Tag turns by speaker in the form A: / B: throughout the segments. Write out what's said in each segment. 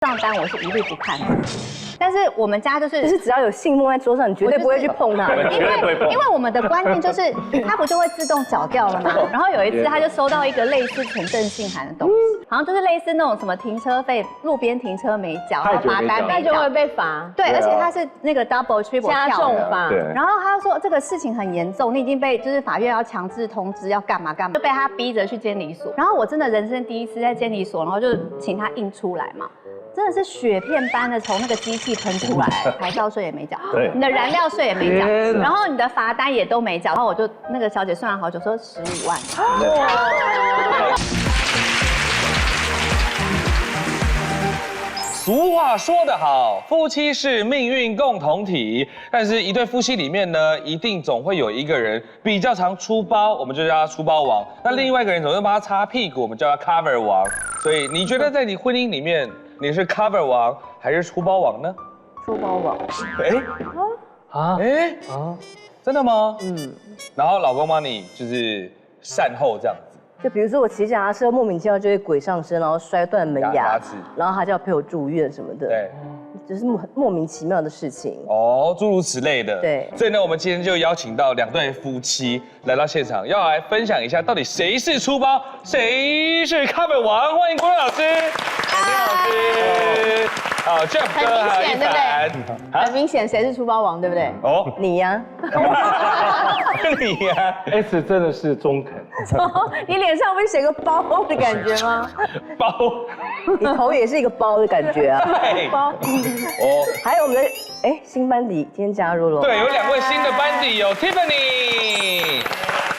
A: 账单我是一律不看的。但是我们家就是
B: 只要有信封在桌上，你绝对不会去碰它。
A: 因为我们的观念就是它不就会自动缴掉了吗？然后有一次他就收到一个类似存证信函的东西，好像就是类似那种什么停车费、路边停车没缴，然后罚单没缴，
C: 那就会被罚。
A: 对，而且他是那个 double triple
C: 加重罚。
A: 然后他就说这个事情很严重，你已经被就是法院要强制通知要干嘛干嘛，就被他逼着去监理所。然后我真的人生第一次在监理所，然后就请他印出来嘛。真的是雪片般的从那个机器喷出来，牌照税也没缴，你的燃料税也没缴，然后你的罚单也都没缴，然后我就那个小姐算了好久，说15万。
D: 俗话说得好，夫妻是命运共同体，但是一对夫妻里面呢，一定总会有一个人比较常出包，我们就叫他出包王；那另外一个人总是帮他擦屁股，我们叫他 cover 王。所以你觉得在你婚姻里面，你是 cover 王还是出包王呢？
B: 出包王。
D: 真的吗？然后老公帮你就是善后这样子。
B: 就比如说我骑脚踏车莫名其妙就会鬼上身，然后摔断门牙，然后他就要陪我住院什么的。
D: 对。
B: 就是莫名其妙的事情
D: 哦，诸如此类的。
B: 对，
D: 所以呢，我们今天就邀请到2对夫妻来到现场，要来分享一下到底谁是出包，谁是 cover 王。欢迎郭老师，郭老师，好 ，Jeff 哥还有一凡，
C: 很明显谁是出包王，对不对？
D: 哦，
B: 你呀，
D: 你呀
E: ，S 真的是中肯。
C: 你脸上不是写个包的感觉吗？
D: 包，
B: 你头也是一个包的感觉啊。
C: 包。
B: 哦，还有我们的新班底今天加入了。
D: 对，有2位新的班底，有 Tiffany，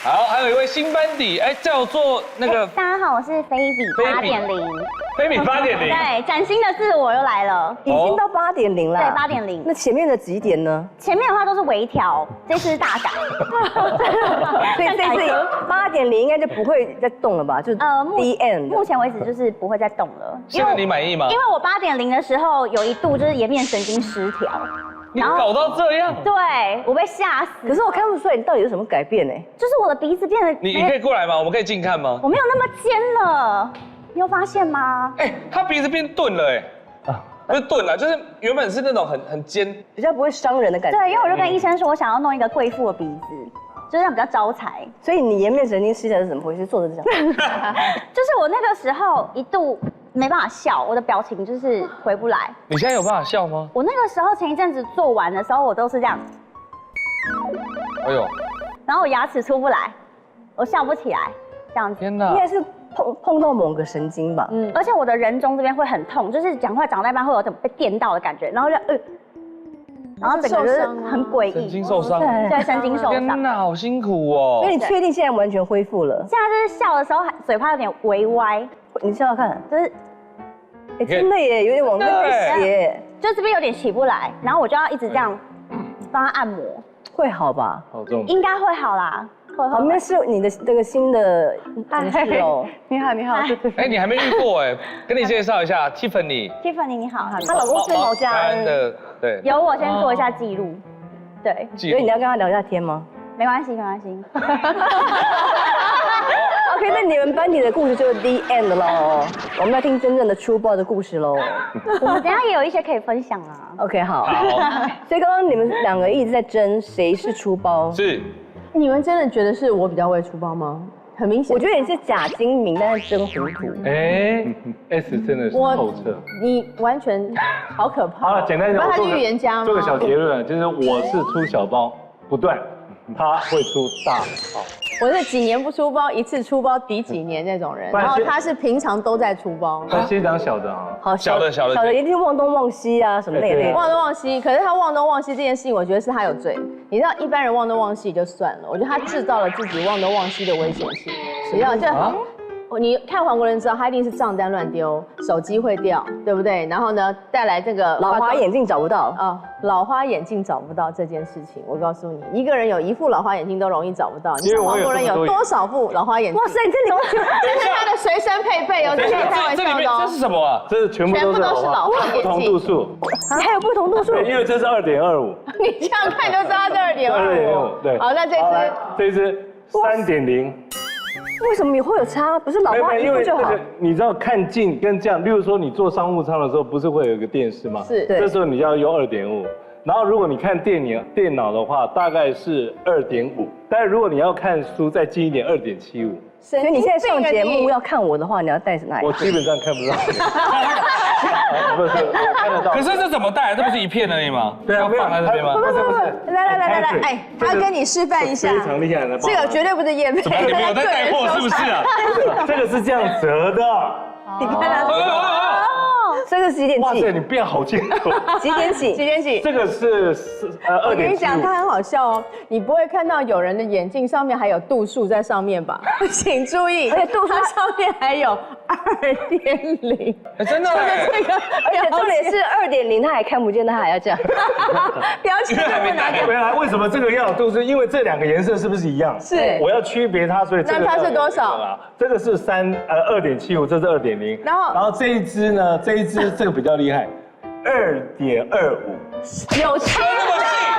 D: 好，还有一位新班底，叫做那个。
F: 大家好，我是菲比8.0。
D: 菲比8.0。
F: 对，崭新的自我又来了，
B: 已经到8.0了。
F: 对，8.0。
B: 那前面的几点呢？
F: 前面的话都是微调，这次是大改。
B: 所以这次8.0应该就不会再动了吧？就
F: 目前为止就是不会再动了。
D: 现在你满意吗？
F: 因为我8.0的时候有一度就是颜面神经失调。
D: 你搞到这样？
F: 对，我被吓死。
B: 可是我看不出来你到底有什么改变呢？
F: 就是我的鼻子变得……
D: 你可以过来吗？我们可以近看吗？
F: 我没有那么尖了，你有发现吗？
D: 他鼻子变钝了不是钝了，就是原本是那种很尖，
B: 比较不会伤人的感觉。
F: 对，因为我就跟医生说，我想要弄一个贵妇的鼻子，就是这样比较招财。
B: 所以你颜面神经失调是怎么回事？做的这样？
F: 就是我那个时候一度没办法笑，我的表情就是回不来。
D: 你现在有办法笑吗？
F: 我那个时候前一阵子做完的时候，我都是这样。
D: 哎呦！
F: 然后我牙齿出不来，我笑不起来，这样子。
D: 天哪！
B: 应该是碰到某个神经吧。
F: 而且我的人中这边会很痛，就是讲话讲到一半会有种被电到的感觉，然后就然后整个就是很诡异。
D: 神经受伤。
F: 对，神经受伤。
D: 天哪，好辛苦哦。
B: 所以你确定现在完全恢复了？
F: 现在就是笑的时候嘴巴有点微歪，
B: 你笑笑看，
F: 就是
B: 真的耶，有点往那边斜，
F: 就这边有点起不来，然后我就要一直这样帮他按摩，
B: 会好吧？
E: 好重，
F: 应该会好啦。
B: 旁边是你的这个新的同事哦。
C: 你好，你好。
D: 你还没遇过跟你介绍一下 Tiffany。Tiffany
F: 你好，
B: 她老公是毛家恩
D: 的，对。
F: 由我先做一下记录，对。
B: 所以你要跟他聊一下天吗？
F: 没关系，没关系。
B: OK， 那你们班底的故事就是 the end 喽，我们要听真正的出包的故事喽。
F: 我们等一下也有一些可以分享啊。
B: OK， 好。所以刚刚你们2个一直在争谁是出包。
D: 是。
C: 你们真的觉得是我比较会出包吗？很明显，
B: 我觉得你是假精明，但是真糊涂。
E: S 真的是透彻。
C: 你完全好可怕。
E: 好了，简单讲，
C: 他是预言家吗？
E: 做个小结论，就是我是出小包不断，他会出大包。
C: 我是几年不出包，一次出包抵几年那种人，然后他是平常都在出包。
E: 那先讲小的啊，
B: 好，
D: 小的
B: 一定忘东忘西啊，什么那类。
C: 忘东忘西，可是他忘东忘西这件事情，我觉得是他有罪。你知道，一般人忘东忘西就算了，我觉得他制造了自己忘东忘西的危险性。你知道，你看黄国伦知道，他一定是账单乱丢，手机会掉，对不对？然后呢，带来这个
B: 老花眼镜找不到
C: 老花眼镜找不到这件事情，我告诉你，一个人有1副老花眼镜都容易找不到。你看黄国伦有多少副老花眼镜？
B: 哇塞，这里面
C: 这是他的随身配备哦，这是开玩笑的哦。
D: 这是什么啊？
E: 这是全部都是老花眼镜，不同度数。
B: 还有不同度数？
E: 因为这是2.25。
C: 你这样看就知道是2.25。
E: 对。
C: 好，那这只
E: 3.0。
B: 为什么也会有差？不是老花一副就好？
E: 你知道看近跟这样，例如说你坐商务舱的时候，不是会有一个电视吗？
C: 是，
E: 这时候你要用2.5。然后如果你看电脑的话，大概是2.5，但是如果你要看书再近一点，2.75。
B: 所以你现在上节目要看我的话，你要带哪一个？
E: 我基本上看不到。不是，我看得到。
D: 可是这怎么戴？这不是一片而已吗？
E: 对啊，
D: 要放在这边吗？
E: 不是，
C: 来，哎，他跟你示范一下，
E: 非常厉害的。
C: 这个绝对不是业配，
D: 怎么你们有在带货是不是啊？
E: 这个是这样折的。
C: 你看他。
B: 这个是几点
E: 哇塞，
B: 起？
E: 你变好清楚。
B: 几点起？
C: 几点起？
E: 这个是
C: 我跟你讲，
E: 2.75。
C: 它很好笑哦，你不会看到有人的眼镜上面还有度数在上面吧？请注意，
B: 而且度数
C: 它上面还有2.0。
D: 真的哎，
C: 这个，
B: 而且重点是2.0，他还看不见，他还要这样。
C: 标签都不拿掉。
E: 原来为什么这个要都是因为这2个颜色是不是一样？
C: 是
E: 我要区别它，所以这个
C: 那它是多少？
E: 这个是2.75，这是2.0。
C: 然后
E: 这一支呢，这个比较厉害，2.25。
B: 有差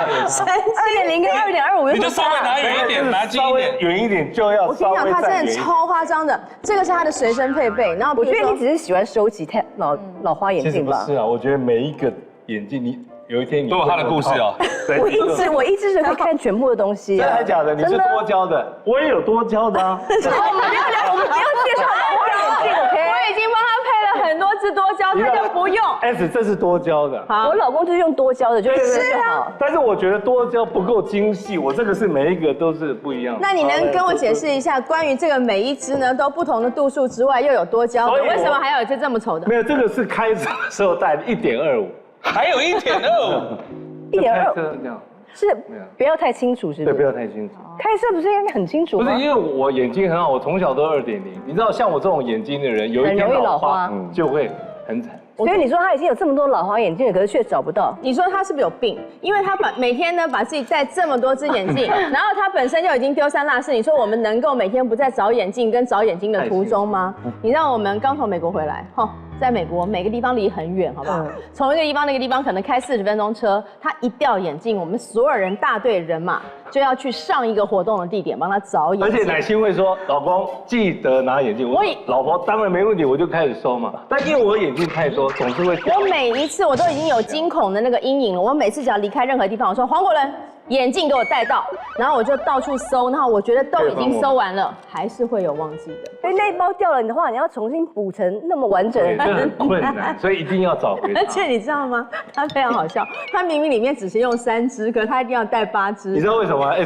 B: 2.0跟2.25，
D: 你就稍微拿远一点，拿近
E: 稍微
D: 一点。
E: 远一点就要
C: 我跟你讲，它真的超夸张的，这个是它的随身配备。然后
B: 我觉得你只是喜欢收集老花眼
E: 其实
B: 镜吧？
E: 不是啊，我觉得每一个眼镜你有一天你
D: 都有它的故事哦。
E: 对
B: 我一直是可以看全部的东西。
E: 真的还假的？你是多焦的，我也有多焦的啊。
B: 我们不要介绍老花眼镜，OK？
C: 我已经帮他配了很多支多焦，他就不用。
E: S 这是多焦的。
B: 我老公就是用多焦的，就是就好。
E: 但是我觉得多焦不够精细，我这个是每一个都是不一样的。
C: 那你能跟我解释一下，关于这个每一支呢都不同的度数之外，又有多焦的，为什么还有这么丑的？
E: 没有，这个是开车的时候戴的1.25，
D: 还有1.25。
B: 1.2
E: 这样
B: 是不要太清楚，是不
E: 对，
B: 是？
E: 不要太清楚。
B: 开车不是应该很清楚吗？
E: 不是因为我眼睛很好，我从小都2.0。你知道，像我这种眼睛的人，有一天
B: 很容易
E: 老
B: 老花
E: 就会很惨。
B: 所以你说他已经有这么多老花眼镜了，可是却找不到。
C: 你说他是不是有病？因为他每天呢把自己戴这么多只眼镜，然后他本身就已经丢三落四。你说我们能够每天不在找眼镜跟找眼睛的途中吗？你让我们刚从美国回来，在美国每个地方离很远，好不好？从一个地方那个地方可能开40分钟车，他一掉眼镜，我们所有人大队人马就要去上一个活动的地点帮他找眼镜。
E: 而且乃馨会说：“老公记得拿眼镜。”我说老婆当然没问题，我就开始收嘛。但因为我眼镜太多，总是会掉。
C: 我每一次我都已经有惊恐的那个阴影了。我每次只要离开任何地方，我说黄国伦眼镜给我带到，然后我就到处搜，然后我觉得都已经搜完了，还是会有忘记的。
B: 所以那一包掉了的话，你要重新补成那么完整
E: 对，这很困难，所以一定要找回它。
C: 而且你知道吗？他非常好笑，他明明里面只是用3支，可他一定要带8支。
E: 你知道为什么吗？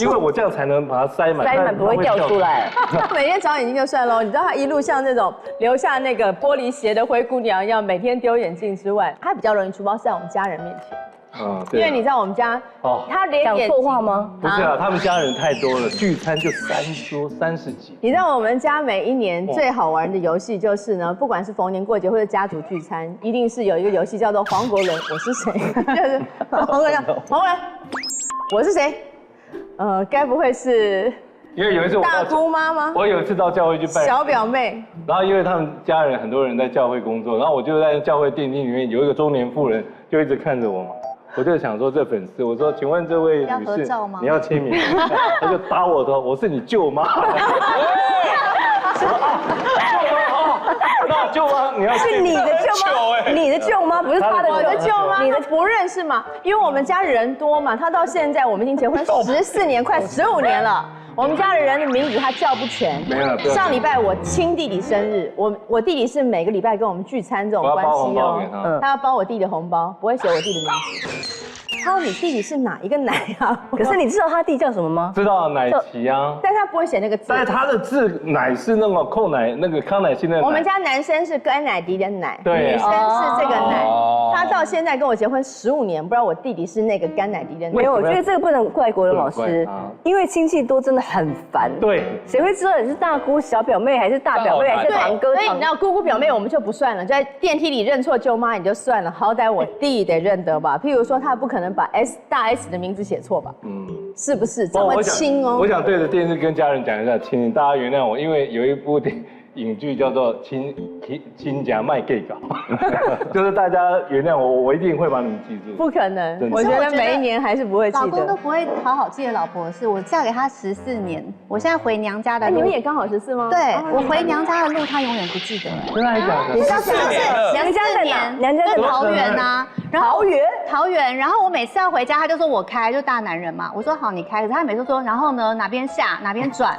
E: 因为我这样才能把它塞满，
B: 塞满不会掉出来。
C: 他每天找眼镜就算喽，你知道他一路像那种留下那个玻璃鞋的灰姑娘一样，每天丢眼镜之外，他比较容易出包是在我们家人面前。
E: 对
C: 因为你知道我们家，他连
B: 讲错话吗？
E: 不是啊，他们家人太多了，聚餐就3桌30几。
C: 你知道我们家每一年最好玩的游戏就是呢，不管是逢年过节或者家族聚餐，一定是有一个游戏叫做黄国伦我是谁，就是黄国伦，我是谁？该不会是
E: 因为有一次
C: 大姑妈吗？
E: 我有一次到教会去拜
C: 小表妹，
E: 然后因为他们家人很多人在教会工作，然后我就在教会电梯里面有一个中年妇人就一直看着我嘛。我就想说这粉丝，我说请问这位女士，你要签名？他就打我头，我是你舅妈。那舅妈你要
B: 是你的舅妈，你的舅妈不是他的
C: 我的舅妈，你的不认识嘛？因为我们家人多嘛，他到现在我们已经结婚14年，快15年了。我们家的人的名字他叫不全。
E: 没了。
C: 上礼拜我亲弟弟生日，我弟弟是每个礼拜跟我们聚餐这种关系哦。他要包我弟的红包，不会写我弟的名字。他说你弟弟是哪一个奶啊？
B: 可是你知道他弟叫什么吗？
E: 知道奶琪啊，
C: 但他不会写那个字。
E: 但是他的字奶是那个寇奶那个康乃馨的奶。
C: 我们家男生是甘乃迪的奶，
E: 对，
C: 女生是这个奶。他到现在跟我结婚15年，不知道我弟弟是那个甘乃迪的奶。
B: 没有，我觉得这个不能怪国伦老师，因为亲戚多真的很烦。
E: 对，
B: 谁会知道你是大姑、小表妹还是大表妹还是堂哥？
C: 所以你知道姑姑表妹我们就不算了，就在电梯里认错舅妈也就算了，好歹我弟得认得吧。譬如说他不可能把大 S 的名字写错吧？是不是这么轻哦？
E: 我想对着电视跟家人讲一下，请大家原谅我，因为有影剧叫做亲家卖 gay 搞，就是大家原谅我，我一定会把你们记住。
C: 不可能，我觉得每一年还是不会记得。
A: 老公都不会好好记得老婆的事。我嫁给他14年，我现在回娘家的路，
C: 你们也刚好14吗？
A: 对，我回娘家的路，他永远不记得。
E: 真的还假的？
A: 你知道娘家在哪？
B: 娘家在
A: 桃园啊。
B: 桃园。
A: 然后我每次要回家，他就说我开，就大男人嘛。我说好，你开。可是他每次说，然后呢，哪边下哪边转。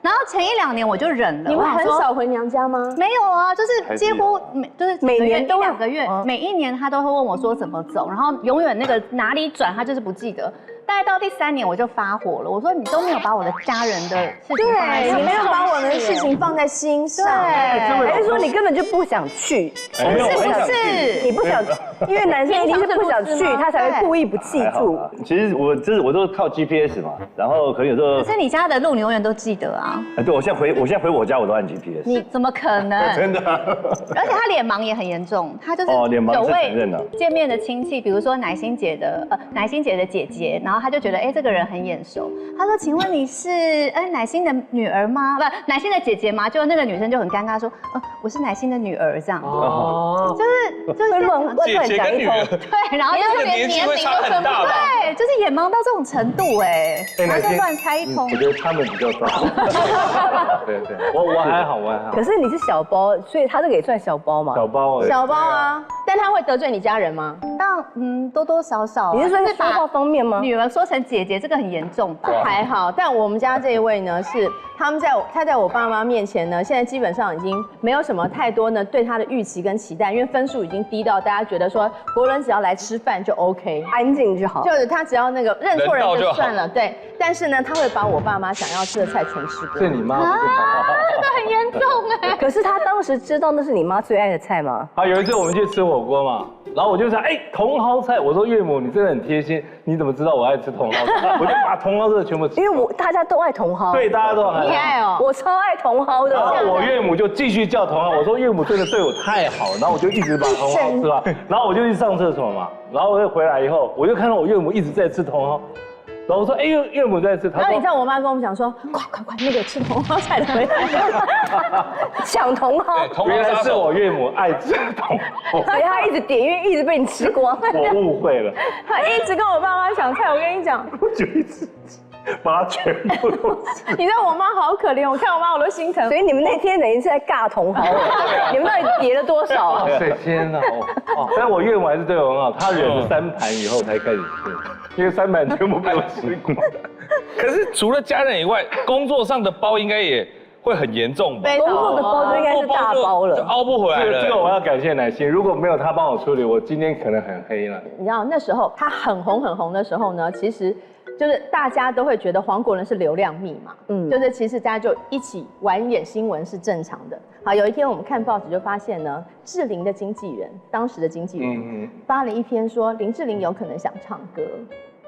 A: 然后前1、2年我就忍了。
C: 你们很少回娘家吗？
A: 没有啊，就是几乎就是
B: 每年都
A: 1、2个月，每一年他都会问我说怎么走，然后永远那个哪里转他就是不记得。大概到第3年我就发火了，我说你都没有把我的家人的事情放在心上，
C: 你没有把我们的事情放在心上，
B: 还是说你根本就不想去？
A: 是不是？
B: 你不想，因为男生一定是不想去，他才会故意不记住。
G: 其实我都靠 GPS 嘛，然后可能有时候。
A: 可是你家的路你永远都记得啊。
G: 对，我现在回我家我都按 GPS。
A: 你怎么可能？
G: 真的。
A: 而且他脸盲也很严重，他就是
G: 脸盲是承认的。
A: 见面的亲戚，比如说乃馨姐的姐姐，然后他就觉得这个人很眼熟。他说：“请问你是乃馨的女儿吗？不，乃馨的姐姐吗？”就那个女生就很尴尬说：“我是乃馨的女儿。”这样。哦。就是
B: 乱
D: 姐跟女儿。
A: 对，然后就连年龄都分不出。对，就是眼盲到这种程度他就乱猜一通。
E: 我觉得他们比较糟。对，我还好。
B: 可是你是小包，所以他这个也算小包嘛？
E: 小包
C: 啊，但他会得罪你家人吗？
A: 但多多少少。
B: 你是说在说话方面吗？
A: 女儿说成姐姐，这个很严重吧？
C: 还好，但我们家这一位呢，是他在我爸妈面前呢，现在基本上已经没有什么太多呢对他的预期跟期待，因为分数已经低到大家觉得说国伦只要来吃饭就 OK，
B: 安静就好，
C: 就是他只要那个认错人就算了，对。但是呢，他会把我爸妈想要吃的菜全吃过。
E: 是你妈？
A: 这个很严重
B: 可是他当时知道那是你妈最爱的菜吗？
E: 有一次我们去吃火锅嘛，然后我就说茼蒿菜，我说岳母你真的很贴心，你怎么知道我爱吃茼蒿菜？我就把茼蒿菜全部吃。
B: 因为大家都爱茼蒿。
E: 对，大家都爱。
C: 你爱哦，
B: 我超爱茼蒿的。
E: 然后我岳母就继续叫茼蒿，我说岳母真的对我太好，然后我就一直把茼蒿吃完，然后我就去上厕所嘛，然后我回来以后，我就看到我岳母一直在吃茼蒿。然后我说，岳母在吃。
C: 然后你知道我妈跟我们讲说，快，那个吃茼蒿菜的回来，
B: 抢茼蒿。
E: 原来是我岳母爱吃茼蒿，
B: 所以她一直点，因为一直被你吃光。
E: 我误会了。
C: 她一直跟我爸妈抢菜，我跟你讲，
E: 我就一直把它全部都吃。
C: 你知道我妈好可怜，我看我妈我都心疼。
B: 所以你们那天等于是在尬茼蒿，你们到底叠了多少啊？
E: 天哪！但我岳母还是对我很好，她忍了3盘以后才开始吃。因为3盘全部被我吃光。
D: 可是除了家人以外，工作上的包应该也会很严重吧？
B: 工作的包就应该是大包了，
D: 就凹不回来了。
E: 这个我要感谢乃馨，如果没有她帮我处理，我今天可能很黑了。
C: 你知道那时候她很红的时候呢，其实就是大家都会觉得黄国伦是流量密码，就是其实大家就一起玩演新闻是正常的。好，有一天我们看报纸就发现呢，志玲的经纪人，当时的经纪人发了一篇说林志玲有可能想唱歌，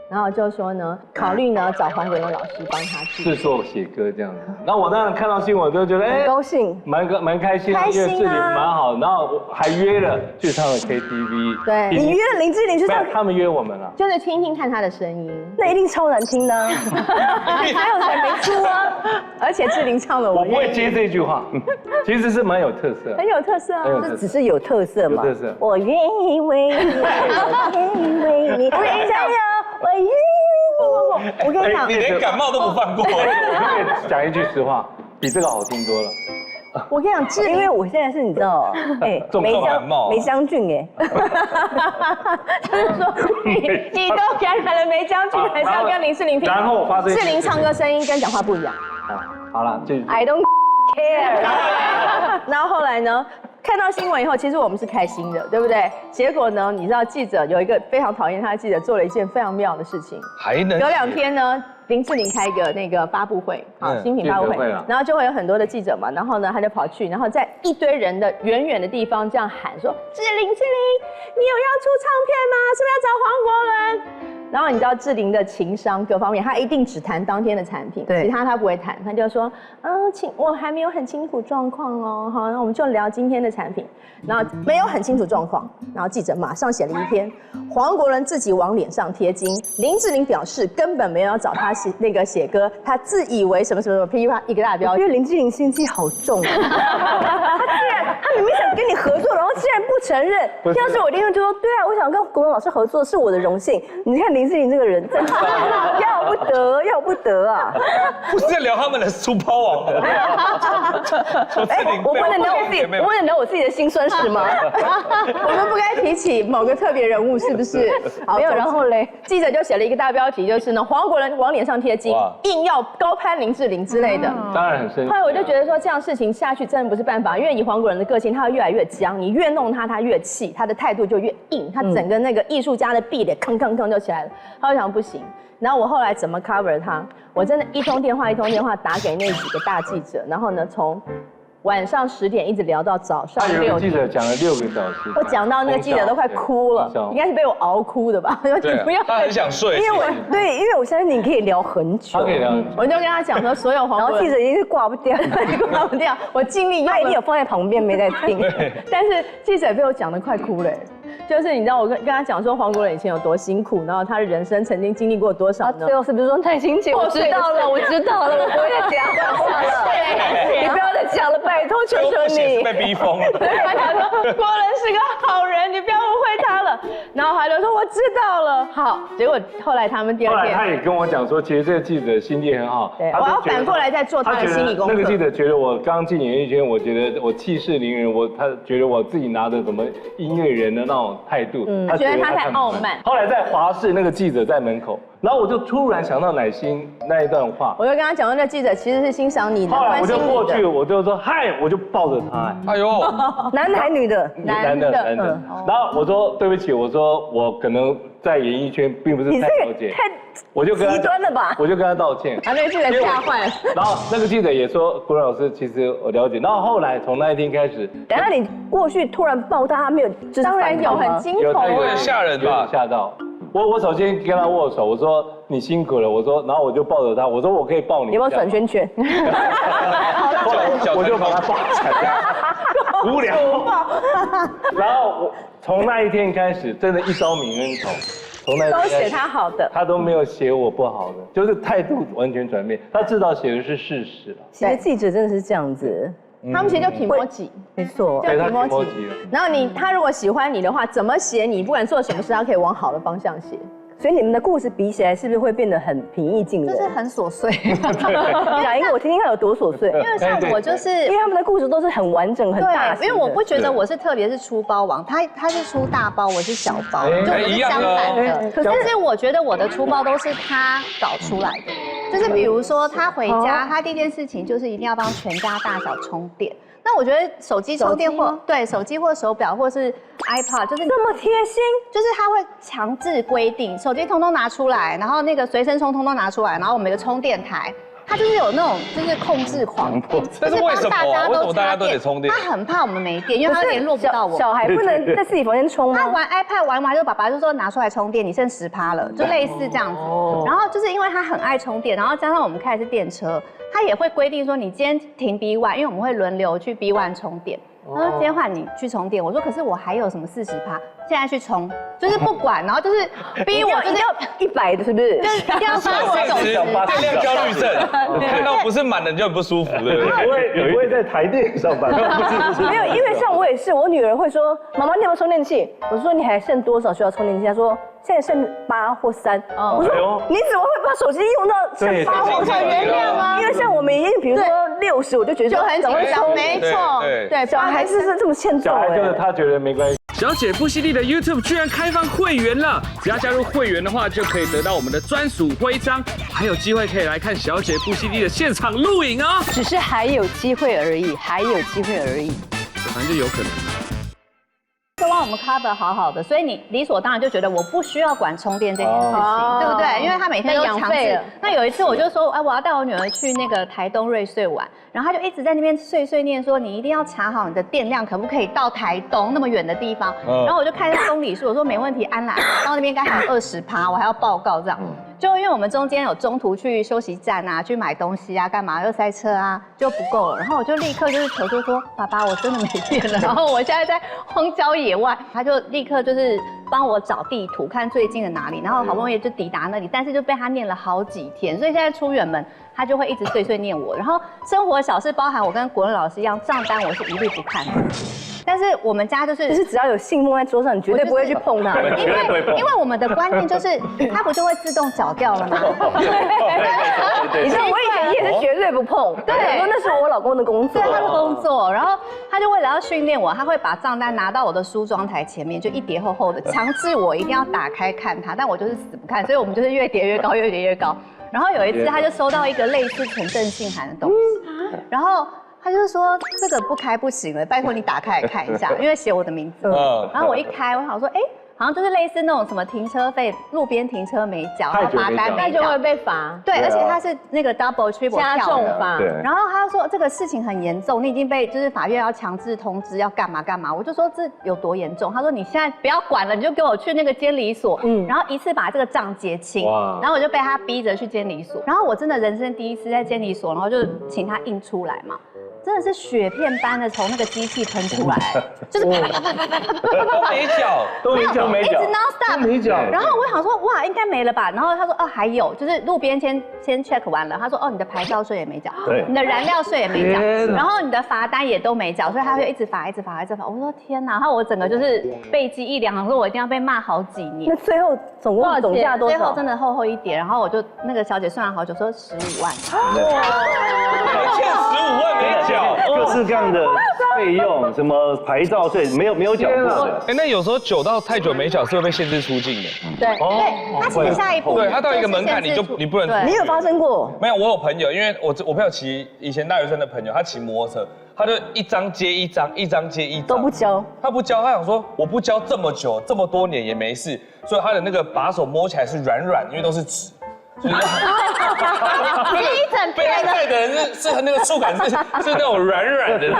C: 然后就说呢，考虑呢找黄国伦老师帮他
E: 制作写歌这样子。然后我当然看到新闻都觉得
B: 很高兴，
E: 蛮开心的，因为志玲蛮好，然后还约了去唱了 KTV。
C: 对，
B: 你约了林志玲去唱，
E: 他们约我们了，
C: 就是听听看她的声音，
B: 那一定超难听的，还有才没出啊。
C: 而且志玲唱了，
E: 我不会接这句话，其实是蛮有特色，
C: 很有特色啊，
B: 这只是有特色嘛。
E: 有特色。
B: 我愿意为你，我愿意为你，我愿意加油。
C: 我跟你讲，
D: 你连感冒都不放过。
E: 我可以讲一句实话，比这个好听多了。
C: 我跟你讲，
B: 因为我现在是你知道，梅将军
C: 就是说你都感染了梅将军，还是要跟林志玲拼？
E: 然后我发现
C: 志玲唱歌声音跟讲话不一样。
E: 好了，就
B: I don't care。
C: 然后后来呢？看到新闻以后，其实我们是开心的，对不对？结果呢，你知道记者有一个非常讨厌他的记者做了一件非常妙的事情，
D: 还能
C: 隔2天呢，林志玲开一个那个发布会，新品发布会，然后就会有很多的记者嘛，然后呢他就跑去，然后在一堆人的远远的地方这样喊说：志玲，你有要出唱片吗？是不是要找黄国伦？然后你知道志玲的情商各方面，她一定只谈当天的产品，
B: 对
C: 其他她不会谈，她就说，我还没有很清楚状况哦，好，那我们就聊今天的产品。然后没有很清楚状况，然后记者马上写了一篇，黄国伦自己往脸上贴金，林志玲表示根本没有要找他写歌，他自以为什么什么什么，噼啪一个大标题。
B: 我觉得林志玲心机好重，他明明想跟你合作，然后竟然不承认。要是我一定会就说，对啊，我想跟国伦老师合作是我的荣幸。你看林志玲这个人，真的要不得啊！
D: 不是在聊他们的书包网的。
B: 我不能聊我自己的辛酸史吗？
C: 我们不该提起某个特别人物，是不是？
B: 没有，然后嘞，
C: 记者就写了一个大标题，就是呢，黄国伦往脸上贴金，硬要高攀林志玲之类的。
E: 当然很生气。
C: 后来我就觉得说，这样事情下去真的不是办法，因为以黄国伦的个性，他会越来越僵，你越弄他，他越气，他的态度就越硬，他整个那个艺术家的壁垒吭吭吭就起来了。他就想不行。然后我后来怎么 cover 他？我真的一通电话打给那几个大记者，然后呢，从晚上10点一直聊到早上6点。
E: 有个记者讲了6个小时，
C: 我讲到那个记者都快哭了，应该是被我熬哭的吧？
D: 他很想睡。
B: 因为我相信你可以聊很久。
E: 他可以聊。
C: 我就跟他讲说，所有黄国伦，
B: 然后记者已经是挂不掉，
C: 挂不掉。我尽力，
B: 他一定有放在旁边没在听。
C: 但是记者被我讲得快哭了。就是你知道我跟他讲说黄国伦以前有多辛苦，然后他的人生曾经经历过多少呢？
B: 最后是不是说太辛苦？我知道了，我不会再讲了。你不要再讲了，拜托，求求你。
D: 被逼疯了。
C: 他说国伦是个好人，你不要误会他了。然后他就说我知道了。好，结果后来他们第二天，
E: 他也跟我讲说，其实这个记者心地很好。
C: 对，我要反过来再做他的心理功课。
E: 那个记者觉得我刚进演艺圈，我觉得我气势凌人，他觉得我自己拿着什么音乐人的那种态度，
C: 他觉得他太傲慢。
E: 后来在华视，那个记者在门口，然后我就突然想到乃馨那一段话，
C: 我就跟他讲说，那记者其实是欣赏你的，
E: 后来我就过去，我就说嗨，我就抱着他，
D: 哎呦，
B: 男的还女的？
E: 男的。然后我说对不起，我说我可能在演艺圈并不是太了解，我就跟他
B: 极端了吧？
E: 我就跟他道歉。
C: 那个记者吓坏了。
E: 然后那个记者也说，国伦老师其实我了解。然后后来从那一天开始，
B: 等下你过去突然抱他，没有？
C: 当然有，很惊恐，
D: 有点吓人吧？
E: 吓到。我首先跟他握手，我说你辛苦了，我说，然后我就抱着他，我说我可以抱你。
B: 有没有转圈圈？
E: 我就把他抱起来，无聊。然后我从那一天开始，真的一朝泯恩仇。从那
C: 都写他好的，
E: 他都没有写我不好的，就是态度完全转变。他知道写的是事实了。
B: 其实记者真的是这样子。
C: 他们其实就提摩吉，
B: 没错，
E: 对，他提摩吉了。
C: 然后他如果喜欢你的话，怎么写你，不管做什么事，他可以往好的方向写。
B: 所以你们的故事比起来，是不是会变得很平易近人？
A: 就是很琐碎。
B: 讲一个我听听看有多琐碎。
A: 因为像我就是，
B: 因为他们的故事都是很完整、很大。
A: 因为我不觉得我是特别是出包王，他是出大包，我是小包，就我是相反的。可是我觉得我的出包都是他搞出来的，就是比如说他回家，他第一件事情就是一定要帮全家大小充电。那我觉得手机充电手机或手表或是 iPad 就是
B: 这么贴心，
A: 就是他会强制规定手机通通拿出来，然后那个随身充通通拿出来，然后我们有个充电台。他就是有那种就是控制狂，
D: 但是为什么大家都得充电？
A: 他很怕我们没电，因为他联络不到我。
B: 小孩不能在自己房间充吗？
A: 他玩 iPad 玩完，就爸爸就说拿出来充电，你剩10%了，就类似这样子。然后就是因为他很爱充电，然后加上我们开的是电车，他也会规定说你今天停 B1，因为我们会轮流去 B1 充电。他说今天换你去充电，我说可是我还有什么40%，现在去充，就是不管，然后就是逼我就是
B: 要100的，是不是？
A: 就是一定要充我种
D: 电量焦虑症，看到不是满的你就很不舒服，对不对？
G: 你不会在台电上班？不是。
B: 没有，因为像我也是，我女儿会说妈妈你有没有充电器？我说你还剩多少需要充电器？她说现在剩8或3。我说你怎么会把手机用到剩8或3？
A: 原谅啊，
B: 因为像我们已经比如说60，我就觉得
A: 就很紧张，没错，
C: 对，
B: 小孩子是这么欠揍。
E: 小孩就是他觉得没关系。
H: 小姐不犀利的 YouTube 居然开放会员了，只要加入会员的话，就可以得到我们的专属徽章，还有机会可以来看小姐不犀利的现场录影哦。
B: 只是还有机会而已，还有机会而已。
H: 反正就有可能。
C: 汪
A: 我们 cover 好好的，所以你理所当然就觉得我不需要管充电这件事情，对不对？因为他每天都强制。那有一次我就说，哎，我要带我女儿去那个台东瑞穗玩，然后他就一直在那边碎碎念说，你一定要查好你的电量可不可以到台东那么远的地方。然后我就看一下公里数，我说没问题，安啦，到那边应该还有20%，我还要报告这样。就因为我们中间有中途去休息站啊，去买东西啊，干嘛又塞车啊，就不够了。然后我就立刻就是求救说，爸爸，我真的没电了，然后我现在在荒郊野外，他就立刻就是帮我找地图，看最近的哪里，然后好不容易就抵达那里，但是就被他念了好几天，所以现在出远门他就会一直碎碎念我。然后生活小事包含我跟国文老师一样，账单我是一律不看的。但是我们家就是
B: 只要有信封在桌上，你绝对不会去碰它。
A: 因为我们的观念就是它不就会自动缴掉了吗？
B: 你知道我以前也是绝对不碰，对，说那是我老公的工作，
A: 对他的工作。然后他就为了要训练我，他会把账单拿到我的梳妆台前面，就一叠厚厚的，强制我一定要打开看它，但我就是死不看，所以我们就是越叠越高，越叠越高。然后有一次他就收到一个类似存证信函的东西，然后。他就说这个不开不行了，拜托你打开来看一下，因为写我的名字。然后我一开，我想说，哎，好像就是类似那种什么停车费，路边停车没缴，然后罚单没缴，
C: 那就会被罚。
A: 对，而且他是那个 double triple
C: 加重罚。
A: 然后他说这个事情很严重，你已经被就是法院要强制通知要干嘛干嘛。我就说这有多严重？他说你现在不要管了，你就给我去那个监理所，然后一次把这个账结清。然后我就被他逼着去监理所，然后我真的人生第一次在监理所，然后就请他印出来嘛。真的是雪片般的从那个机器喷出来，就是啪啪啪啪啪啪啪
D: 都没缴，
G: 都没缴，
A: 一直 non stop，
G: 没缴。
A: 然后我想说，哇，应该没了吧？然后他说，哦，还有，就是路边先 check 完了，他说，哦，你的牌照税也没缴，你的燃料税也没缴，然后你的罚单也都没缴，所以他会一直罚，一直罚，一直罚。我说天哪！然后我整个就是背脊一凉，说我一定要被骂好几年。
B: 那最后总价多少？
A: 最后真的厚厚一叠，然后我就那个小姐算了好久，说15万。
D: 哇，欠15万没缴。
G: 各式各样的费用，什么牌照税没有缴过的。
D: 哎，那有时候久到太久没缴是会被限制出境的。
A: 对，他其实下一步，
D: 对他到一个门槛你不能。
B: 你有发生过？
G: 没
D: 有，我有朋友，因为我朋友骑以前大学生的朋友，他骑摩托车，他就一张接一张，一张接一张，
B: 都不交。他
D: 不交，他想说我不交这么久，这么多年也没事，所以他的那个把手摸起来是软软，因为都是纸。
A: 你一整
D: 被他载的人是那个触感是那种软软的，真的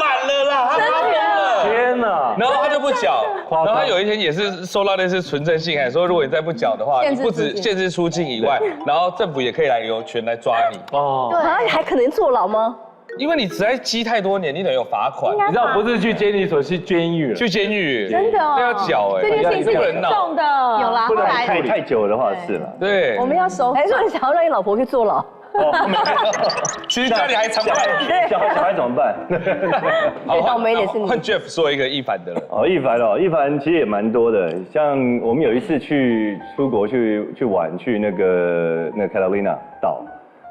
D: 满了啦，他发疯了，
G: 天哪！
D: 然后他就不缴，然后他有一天也是收到类似存证信函，说如果你再不缴的话，你不止限制出境以外，然后政府也可以有权来抓你。
B: 哦，对，还可能坐牢吗？
D: 因为你实在积太多年，你等于有罚款。
E: 你知道不是去监理所，是监狱。
D: 去监狱，
C: 真的哦，
D: 要缴哎，
C: 这件事情是严重的。
A: 有啦，
G: 后来太久的话是了。
D: 对，
C: 我们要收。
B: 还说你想要让你老婆去坐牢？
D: 其实家里还常办。
G: 小孩怎么办？
B: 最倒霉的是你。
D: 换 Jeff 说一个一凡的了。
G: 哦，一凡其实也蛮多的，像我们有一次出国去玩，去那个 Catalina 岛。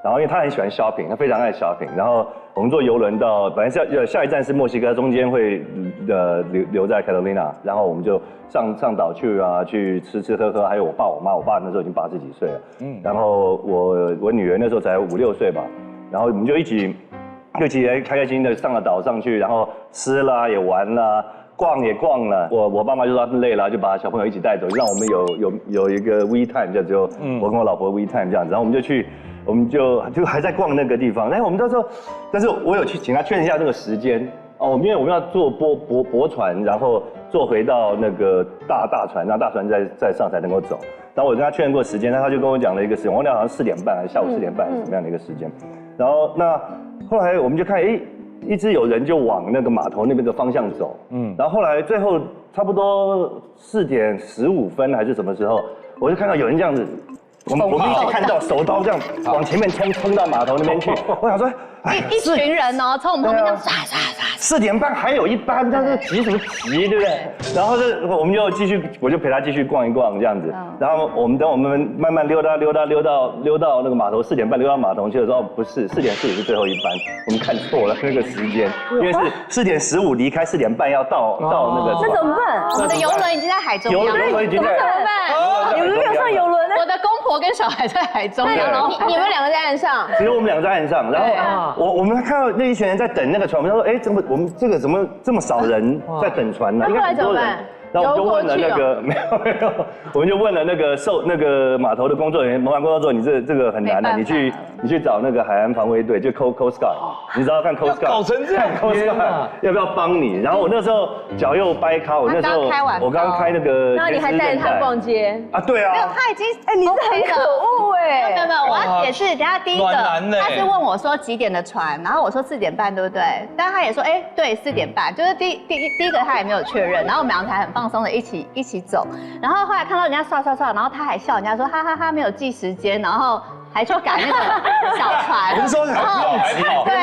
G: 然后因为他很喜欢 shopping， 他非常爱 shopping。然后我们坐游轮到，本来是要下一站是墨西哥，中间会留在 Catalina， 然后我们就上岛去啊，去吃喝，还有我爸我妈，我爸那时候已经80几岁了，然后我女儿那时候才5、6岁吧，然后我们就一起开开心心的上了岛上去，然后吃啦也玩啦。逛也逛了，我爸妈就说他们累了，就把小朋友一起带走，让我们有一个 we time， 就只有我跟我老婆 we time 这样子，然后我们就还在逛那个地方，我们到时候，但是我有去请他确认一下这个时间哦，因为我们要坐驳船，然后坐回到那个大船，让大船再上才能够走。然后我跟他确认过时间，他就跟我讲了一个时间，我忘了好像4点半还是下午4点半是什么样的一个时间。然后后来我们就看，一直有人就往那个码头那边的方向走，然后后来最后差不多4点15分还是什么时候，我就看到有人这样子，我们一起看到手刀这样往前面冲到码头那边去，我想说，
A: 一群人哦，从我们旁边这样唰
G: 4点半还有一班，但是急什么急，对不对？然后我们就继续，我就陪他继续逛一逛这样子。然后等我们慢慢溜到那个码头，4点半溜到码头去的时候，不是4点45是最后一班，我们看错了那个时间，因为是4点15离开，4点半要到那个。
B: 那怎么办？
A: 我们的游轮已经在海中央，
G: 游轮已经在。
A: 怎么办？
B: 你们没有上游轮呢？
A: 我的公婆跟小孩在海中，然后
C: 你们两个在岸上，
G: 只有我们两个在岸上，然后我们看到那一群人在等那个船，我们说，哎，怎么我们这个怎么这么少人在等船呢？
C: 那后来怎么办？
G: 然后我们就问了那个没有，我们就问了那个码头的工作人员，码头工作人员，你这个很难的，你去找那个海岸防卫队，就 Coast Guard， 你知道看 Coast Guard，
D: 搞成这样
G: ，Coast Guard 要不要帮你？然后我那时候脚又掰咖，我那时候我刚开那个，
C: 然后你还带着他逛街
G: 啊？对啊，
A: 没有，他已经
B: 你是很可恶哎。
A: 没有，我要解释。等下第一个，他是问我说几点的船，然后我说4点半，对不对？但他也说，哎，对，4点半，就是第一个他也没有确认，然后我们两个才很放松的一起走，然后后来看到人家刷，然后他还笑人家说哈哈哈没有记时间，然后还去赶那个小船，
G: 我是说还跑，
A: 对，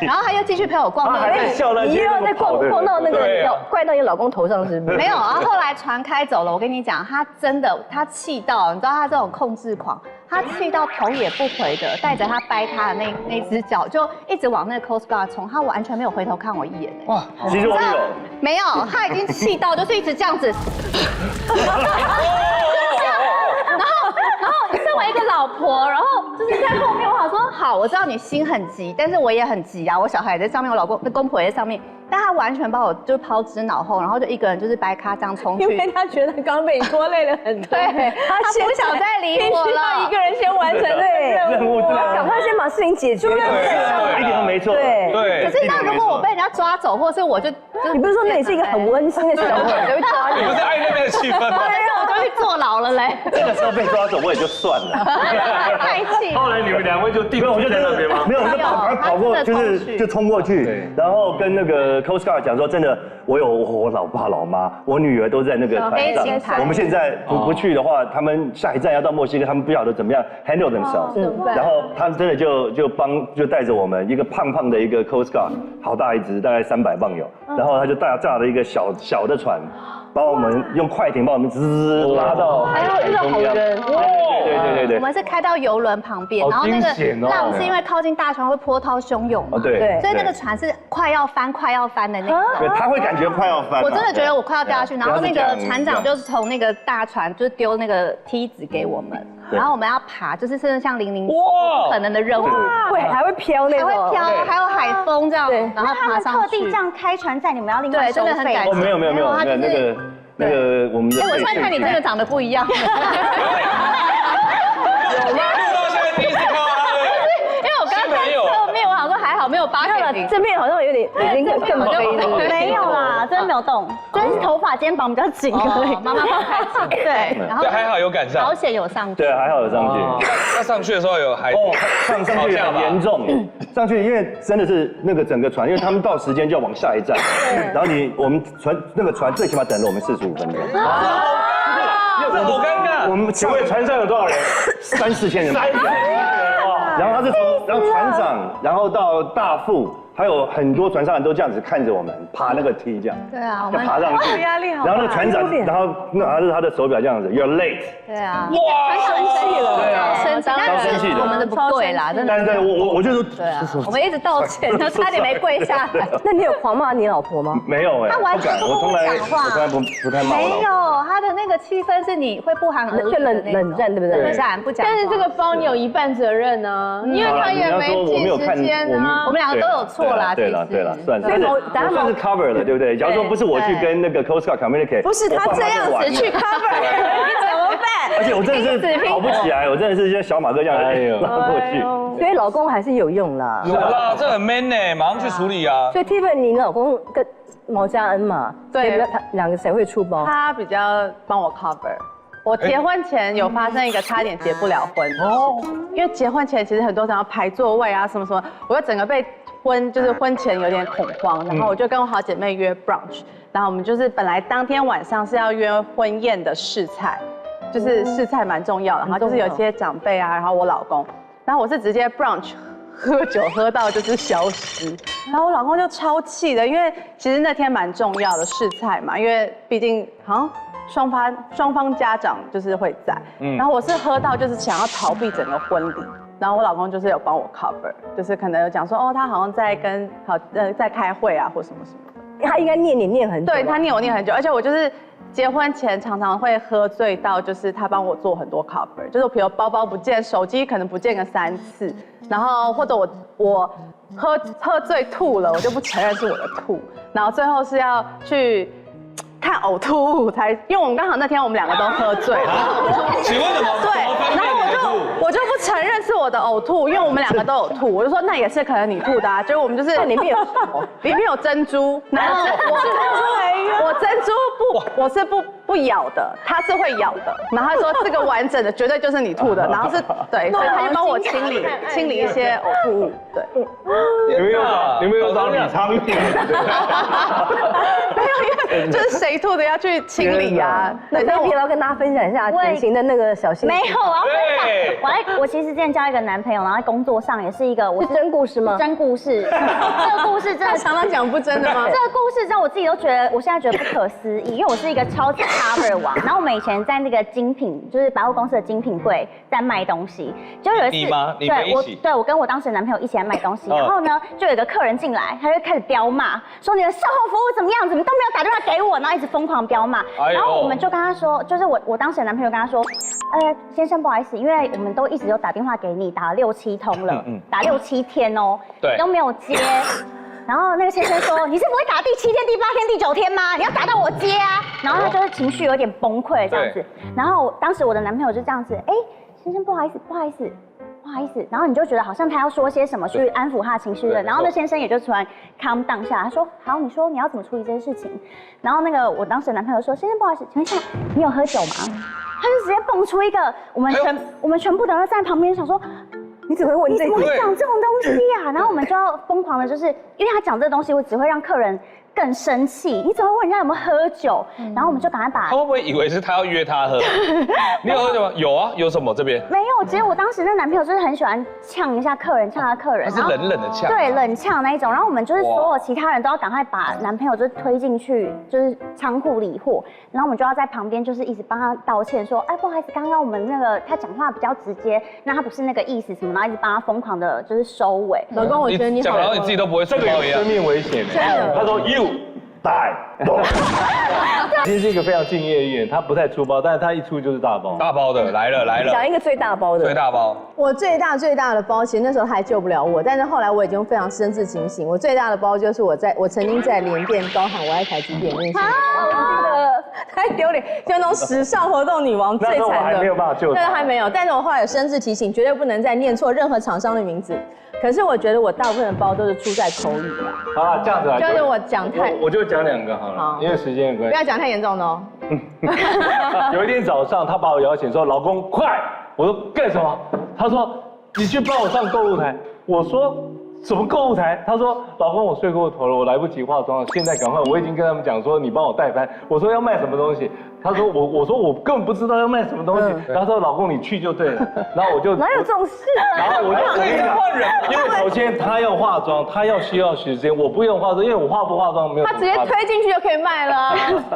A: 然后他又继续陪我逛那个，
B: 你又要再逛到那个怪到你老公头上是不是？
A: 没有，然后后来船开走了，我跟你讲，他真的他气到，你知道他这种控制狂，他气到头也不回的，带着他掰他的那只脚就一直往那个 Coast Guard 冲，他完全没有回头看我一眼。哇，
G: 其实我有，
A: 没有，他已经气到就是一直这样子。然后身为一个老婆，然后就是在后面，我想说好，我知道你心很急，但是我也很急啊，我小孩也在上面，我老公公婆也在上面，但他完全把我就抛之脑后，然后就一个人就是掰咖这样冲去，
C: 因为他觉得刚被你拖累了很多，
A: 对，他不想再理我了，
C: 一个人先完成这个任务，
B: 赶快先把事情解决，
G: 对，一点都没错，
D: 对。
A: 可是那如果我被人家抓走，或是我就
B: 你不是说那里是一个很温馨的小伙，就会抓你，
D: 你不是爱那边的气氛吗？
A: 我就去坐牢了嘞。
G: 这个时候被抓走我也就算了，
A: 太气。
E: 后来你们2位就定居在那边吗？
G: 没有，我就跑过，就冲过去，然后跟那个 Coast Guard 讲说，真的，我有我老爸老妈，我女儿都在那个船上，我们现在不去的话，他们下一站要到墨西哥，他们不晓得怎么样 handle themselves，然后他们真的就带着我们一个胖的一个 Coast Guard， 好大一只，大概300磅有，然后他就驾了一个小的船，把我们用快艇把我们滋拉到海中央，对，
A: 我们是开到游轮旁边，然后那个浪是因为靠近大船会波涛汹涌嘛，
G: 对，
A: 所以那个船是快要翻的那种，
G: 对，他会感觉快要翻，
A: 我真的觉得我快要掉下去，然后那个船长就是从那个大船就丢那个梯子给我们，然后我们要爬，就是真的像007不可能的任务，
B: 还会飘那种，
A: 还会飘，还有海风这样，然后爬上去。
F: 特地这样开船载你们要另外收费，
A: 对，真的很感
G: 谢。没有，那个我们的。
A: 我现在看你真的长得不一样。有吗？
D: 到现在第一次看到他，
A: 因为我刚才侧面，我想说还好没有8点0，
B: 正面好像有点已经更飞了。
F: 没有啦，真的没有动，真是头发肩膀比较紧而已。
A: 妈妈放开紧，对，然后
D: 还好有赶上，
A: 好险有上去，
G: 对，还好有上去。
D: 那上去的时候有还
G: 上去很严重，上去因为真的是那个整个船，因为他们到时间就要往下一站，然后我们那个船最起码等了我们45分钟。
D: 好尴尬。
G: 我们请问船上有多少人？3、4千人。然后他是从船长，然后到大副，还有很多船上人都这样子看着我们爬那个梯，这样。
A: 对啊，
G: 就爬上去。
C: 压力好。
G: 然后那个船长，然后拿着他的手表这样子 ，You're late。
A: 对啊。
D: 哇，
A: 生气了。
G: 对啊。
A: 超生气的。我们的不对啦，真的。
G: 但对我就说。
A: 对啊。我们一直道歉，就差点没跪下来。
B: 那你有狂骂你老婆吗？
G: 没有哎。
A: 他完全不跟我讲话。
G: 我从来不太骂。
A: 没有，他的那个气氛是你会不寒而栗的
B: 冷战，对不对？
A: 冷战不讲。
C: 但是这个包你有一半责任呢，因为他也没记时间啊。
A: 我们2个都有错啦，
G: 对了，算是。我算是 cover 了，对不对？假如说不是我去跟那个 Coast Guard communicate，
C: 不是他这样子去 cover， 你怎么办？
G: 而且我真的是跑不起来，我真的是像小马哥这样拉过去。
B: 所以老公还是有用啦。
D: 有啦，这很 man 呢，马上去处理啊。
B: 所以 Tiffany， 你老公跟毛嘉恩嘛，对，他2个谁会出包？
I: 他比较帮我 cover。我结婚前有发生一个差点结不了婚哦，因为结婚前其实很多人要排座位啊什么什么，我就整个被就是婚前有点恐慌，然后我就跟我好姐妹约 brunch， 然后我们就是本来当天晚上是要约婚宴的试菜，就是试菜蛮重要的，然后就是有些长辈啊，然后我老公，然后我是直接 brunch。喝酒喝到就是消失，然后我老公就超气的，因为其实那天蛮重要的试菜嘛，因为毕竟好像双方家长就是会在，然后我是喝到就是想要逃避整个婚礼，然后我老公就是有帮我 cover， 就是可能有讲说哦他好像在在开会啊或什么什么的，
B: 他应该念你念很久，
I: 对他念我念很久，而且我就是结婚前常常会喝醉到，就是他帮我做很多 cover， 就是比如包包不见，手机可能不见个3次，然后或者我喝醉吐了，我就不承认是我的吐，然后最后是要去看呕吐物才，因为我们刚好那天我们2个都喝醉了。
D: 请问怎么？
I: 对，然后我就不承认是我的呕吐，因为我们2个都有吐，我就说那也是可能你吐的啊，结果我们就是里面有珍珠，然后我珍珠我是不咬的，他是会咬的，然后他说这个完整的绝对就是你吐的，然后是对，所以他就帮我清理一些呕吐物，对。
E: 你们有找李昌钰？
I: 没有，因为就是谁吐的要去清理啊。
B: 那可以要跟大家分享一下典型的那个小心。
F: 没有，我要分享。我其实之前交一个男朋友，然后在工作上也是一个，
B: 是真故事吗？
F: 真故事。这个故事真的
C: 常常讲不真的吗？
F: 这个故事让我自己都觉得，我现在觉得不可思议，因为我是一个超级 cover 王。然后我们以前在那个精品，就是百货公司的精品柜在卖东西，就有一次，
D: 你吗？你们一起？
F: 对，我跟我当时的男朋友一起来卖东西，然后呢，就有一个客人进来，他就开始飙骂，说你的售后服务怎么样，怎么都没有打电话给我，然后一直疯狂飙骂。然后我们就跟他说，就是我当时的男朋友跟他说，先生不好意思，因为我们都一直有打电话给你，打了6、7通了，打6、7天哦，你都没有接。然后那个先生说：“你是不会打第7天、第8天、第9天吗？你要打到我接啊！”然后他就是情绪有点崩溃这样子。然后当时我的男朋友就这样子，先生不好意思。然后你就觉得好像他要说些什么去安抚他的情绪了。然后那先生也就突然 calm down 下来，他说：“好，你说你要怎么处理这件事情？”然后那个我当时的男朋友说：“先生不好意思，请问一下，你有喝酒吗？”他就直接蹦出一个，我们全部的人站在旁边想说。你怎么会问这？你怎么会讲这种东西啊？然后我们就要疯狂的，就是因为他讲这个东西，我只会让客人更生气。你怎么会问人家有没有喝酒？然后我们就赶快把。
D: 他会不会以为是他要约他喝？你有喝酒吗？有啊，有什么这边？
F: 没有，其实我当时那男朋友就是很喜欢呛一下客人，呛他客人，
D: 他是冷的呛。
F: 对，冷呛那一种。然后我们就是所有其他人都要赶快把男朋友就是推进去，就是仓库理货。然后我们就要在旁边就是一直帮他道歉，说，不好意思，刚刚我们那个他讲话比较直接，那他不是那个意思什么，然后一直帮他疯狂的就是收尾。
C: 老公，我觉得你
D: 讲到你自己都不会出包一样，
E: 生命危险。他说 You die。其实是一个非常敬业的艺人，他不太出包，但是他一出就是大包。
D: 大包的来了。
B: 讲一个最大包的。
D: 最大包。
C: 我最大的包，其实那时候他还救不了我，但是后来我已经非常深自警醒。我最大的包就是我曾经在联电高喊我爱台积电那件事。太丢脸，就那种时尚活动女王最惨的。
E: 那时候我还没有办法救他。
C: 对，还没有。但是我后来有深自提醒，绝对不能再念错任何厂商的名字。可是我觉得我大部分的包都是出在口语啦。
E: 好了，这样子啊，
C: 就是我讲
E: 我就讲2个好了，因为时间的关系。
C: 不要讲太严重的哦。
E: 有一天早上，他把我摇醒说：“老公，快！”我说：“干什么？”他说：“你去帮我上购物台。”我说：“什么购物台？”他说：“老公，我睡过头了，我来不及化妆了，现在赶快！我已经跟他们讲说，你帮我代班。”我说：“要卖什么东西？”他说：“我说我根本不知道要卖什么东西。”他说：“老公，你去就对了。”然后我就
B: 哪有这种事？
E: 然后我就
D: 可以换人，
E: 因为首先他要化妆，他需要时间，我不用化妆，因为我化不化妆没有。
C: 他直接推进去就可以卖了。